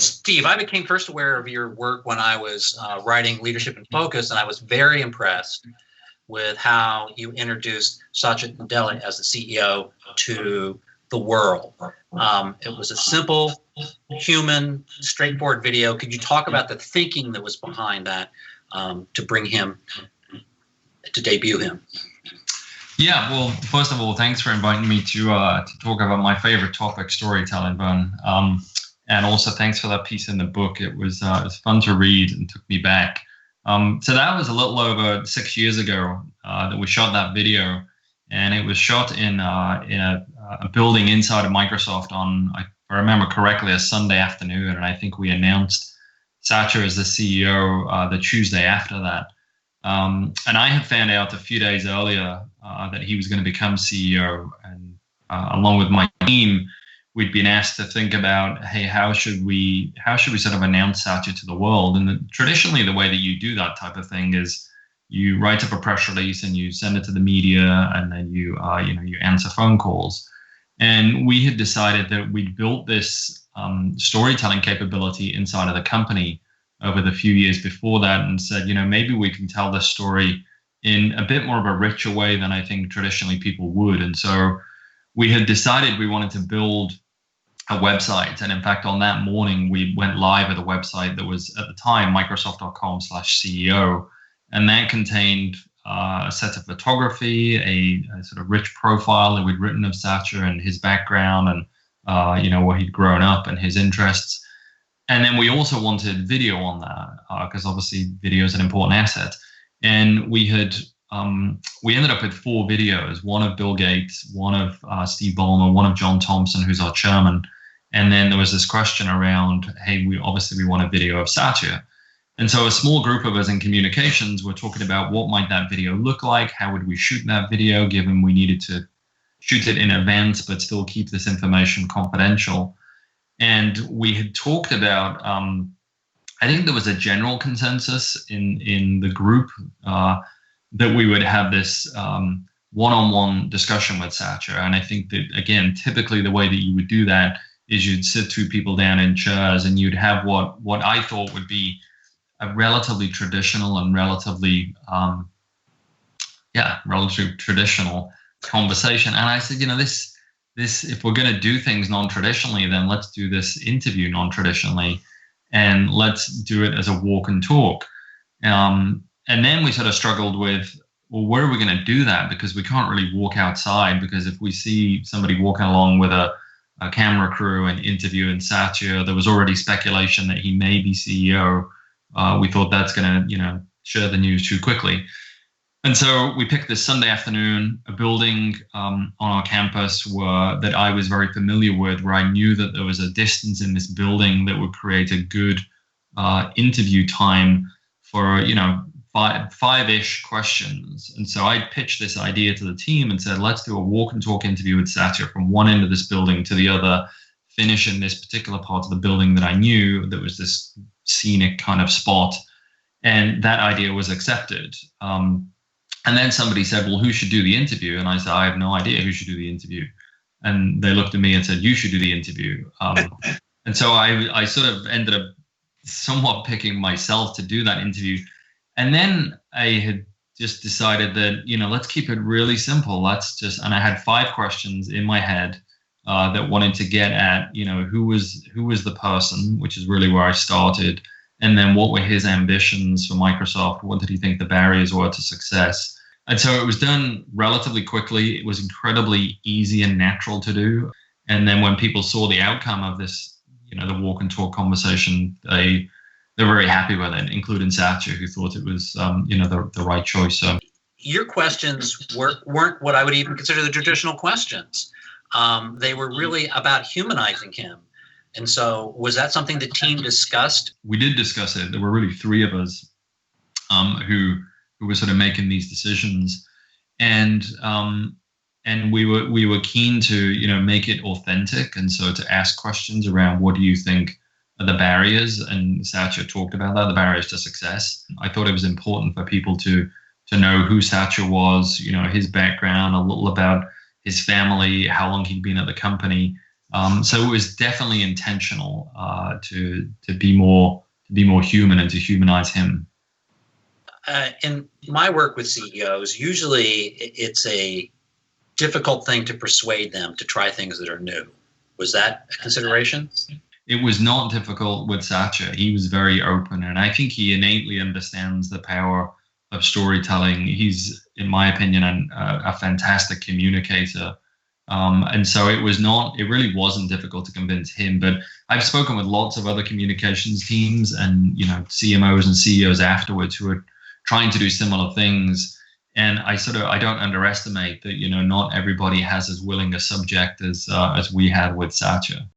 Steve, I became first aware of your work when I was writing Leadership in Focus, and I was very impressed with how you introduced Satya Nadella as the CEO to the world. It was a simple, human, straightforward video. Could you talk about the thinking that was behind that to bring him, to debut him? Yeah, well, first of all, thanks for inviting me to talk about my favorite topic, storytelling, Vern. And also thanks for that piece in the book. It was fun to read and took me back. So that was a little over 6 years ago that we shot that video, and it was shot in a building inside of Microsoft on, if I remember correctly, a Sunday afternoon, and I think we announced Satya as the CEO the Tuesday after that. And I had found out a few days earlier that he was going to become CEO, and along with my team, we'd been asked to think about, hey, how should we sort of announce Satya to the world? And traditionally, the way that you do that type of thing is you write up a press release and you send it to the media, and then you answer phone calls. And we had decided that we'd built this storytelling capability inside of the company over the few years before that, and said, maybe we can tell this story in a bit more of a richer way than I think traditionally people would. And so we had decided we wanted to build a website. And in fact, on that morning, we went live at a website that was at the time Microsoft.com/CEO. And that contained a set of photography, a sort of rich profile that we'd written of Satya and his background and, where he'd grown up and his interests. And then we also wanted video on that because obviously video is an important asset. And we ended up with 4 videos, one of Bill Gates, one of Steve Ballmer, one of John Thompson, who's our chairman. And then there was this question around, hey, we want a video of Satya. And so a small group of us in communications were talking about what might that video look like? How would we shoot that video, given we needed to shoot it in advance, but still keep this information confidential? And we had talked about, I think there was a general consensus in the group that we would have this one-on-one discussion with Satya. And I think that, again, typically the way that you would do that is you'd sit 2 people down in chairs and you'd have what I thought would be a relatively traditional and relatively traditional conversation. And I said, this if we're going to do things non-traditionally, then let's do this interview non-traditionally, and let's do it as a walk and talk. And then we sort of struggled with, well, where are we going to do that? Because we can't really walk outside, because if we see somebody walking along with a camera crew and interviewing Satya, there was already speculation that he may be CEO. We thought that's going to, share the news too quickly. And so we picked this Sunday afternoon, a building on our campus that I was very familiar with, where I knew that there was a distance in this building that would create a good interview time for, five-ish questions. And so I pitched this idea to the team and said, let's do a walk and talk interview with Satya from one end of this building to the other, finish in this particular part of the building that I knew that was this scenic kind of spot. And that idea was accepted. And then somebody said, well, who should do the interview? And I said, I have no idea who should do the interview. And they looked at me and said, you should do the interview. And so I sort of ended up somewhat picking myself to do that interview. And then I had just decided that, let's keep it really simple. And I had 5 questions in my head that wanted to get at, who was the person, which is really where I started. And then what were his ambitions for Microsoft? What did he think the barriers were to success? And so it was done relatively quickly. It was incredibly easy and natural to do. And then when people saw the outcome of this, the walk and talk conversation, they're very happy with it, including Satya, who thought it was, the right choice. So your questions weren't what I would even consider the traditional questions. They were really about humanizing him. And so was that something the team discussed? We did discuss it. There were really 3 of us who were sort of making these decisions. And we were keen to, make it authentic. And so to ask questions around, what do you think are the barriers? And Satya talked about that, the barriers to success. I thought it was important for people to know who Satya was, his background, a little about his family, how long he'd been at the company. So it was definitely intentional to be more human and to humanize him. In my work with CEOs, usually it's a difficult thing to persuade them to try things that are new. Was that a consideration? It was not difficult with Satya. He was very open, and I think he innately understands the power of storytelling. He's, in my opinion, a fantastic communicator. And so it really wasn't difficult to convince him. But I've spoken with lots of other communications teams and, CMOs and CEOs afterwards who are trying to do similar things. And I don't underestimate that, not everybody has as willing a subject as we had with Satya.